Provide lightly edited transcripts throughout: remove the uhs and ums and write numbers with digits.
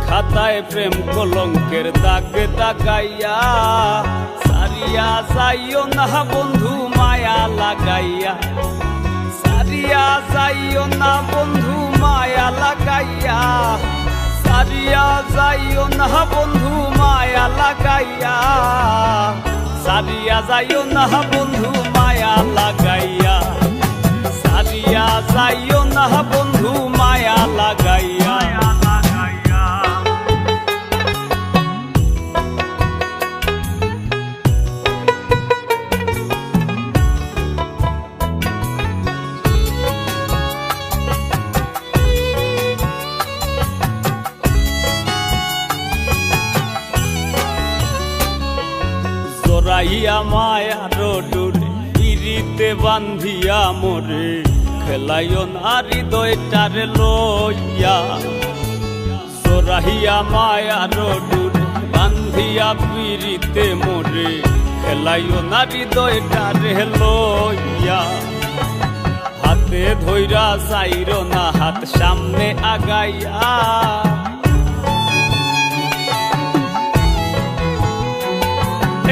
খাতায় প্রেম কলঙ্কের দাগ দাগাইয়া সারিয়া যাইও না বন্ধু মায়া লাগাইয়া, সারিয়া যাইও না বন্ধু মায়া লাগাইয়া, সারিয়া যাইও না বন্ধু মায়া লাগাইয়া, সারিয়া যাইও না বন্ধু মায়া লাগাইয়া, সারিয়া যাইও না বন্ধু মায়া লাগাইয়া। জোরাইয়া মায়ার ডোরে পিরিতে বান্ধিয়া মোরে খেলাইও না হৃদয়টারে লইয়া, জোরাইয়া মায়ার ডোরে বান্ধিয়া পিরিতে মোরে খেলাইও না হৃদয়টারে লইয়া, হাতে ধইরা চাইরো না হাত সামনে আগাইয়া,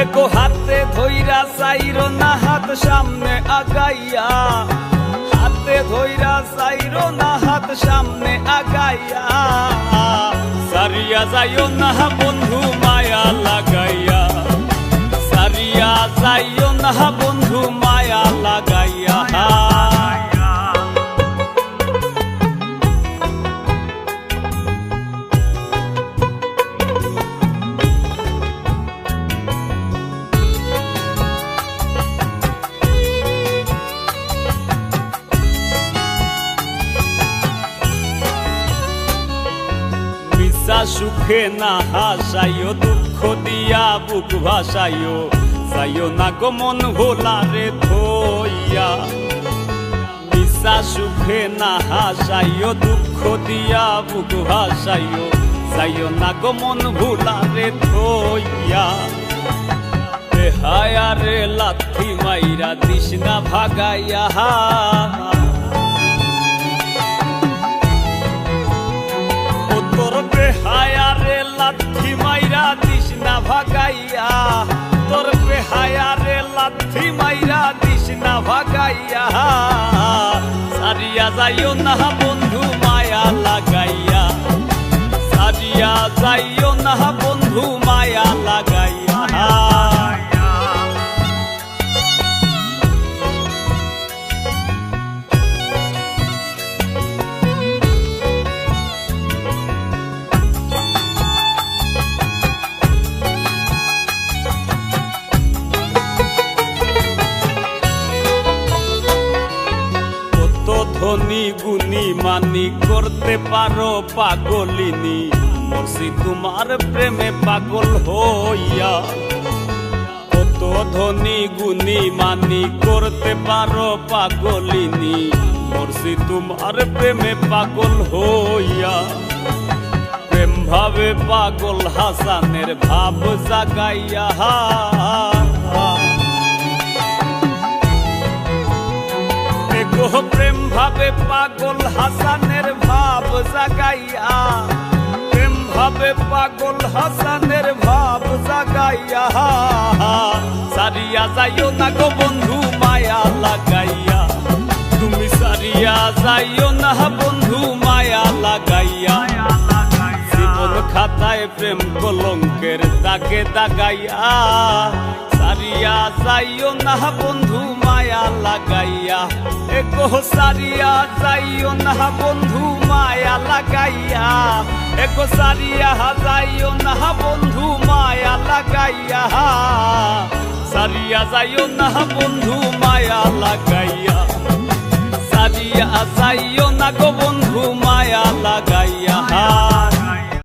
এগো হাতে ধইরা চাইরো না হাত সামনে আগাইয়া, হাতে ধইরা চাইরো না হাত সামনে আগাইয়া, সারিয়া যাইও না বন্ধু মায়া লাগাইয়া, সারিয়া যাইও না বন্ধু মায়া লাগাইয়া। সুখে না হাসাইও দুঃখ দিয়া বুক ভাসাইও, যাইও না গো মন ভোলারে থইয়া, মিশা সুখে না হাসাইও দুঃখ দিয়া বুক ভাসাইও, যাইও না গো মন ভোলারে থইয়া, বেহায়ারে লাথি মাইরা দিস না ভাগাইয়া, তোর বেহায়ারে লাথি মাইরা দিস না ভাগাইয়া, তোর বেহায়ারে লাথি মাইরা দিস না ভাগাইয়া, সারিয়া যাইও না বন্ধু মায়া লাগাইয়া, সারিয়া যাইও না বন্ধু মায়া লাগাইয়া। ধনী গুণী মানি করতে পারো পাগলিনী, মরছি তোমার প্রেমে পাগল হইয়া, কত ধনী গুণী মানি করতে পারো পাগলিনী, মরছি তোমার প্রেমে পাগল হইয়া, প্রেম ভাবে পাগল হাসানের ভাব জাগাইয়া, প্রেম ভাবে পাগল হাসানের ভাব জাগাইয়া, প্রেম ভাবে পাগল হাসানের ভাব জাগাইয়া, সারিয়া যাইও না গো বন্ধু মায়া লাগাইয়া, তুমি সারিয়া যাইও না বন্ধু মায়া লাগাইয়া, জীবন খাতায় প্রেম কলঙ্কের দাগে দাগাইয়া, সারিয়া যাইও না বন্ধু মায়া লাগাইয়া, এগো সারিয়া যাইও না বন্ধু মায়া লাগাইয়া, এগো সারিয়া যাইও না বন্ধু মায়া লাগাইয়া, সারিয়া যাইও না বন্ধু মায়া লাগাইয়া, সারিয়া যাইও না গো বন্ধু মায়া লাগাইয়া।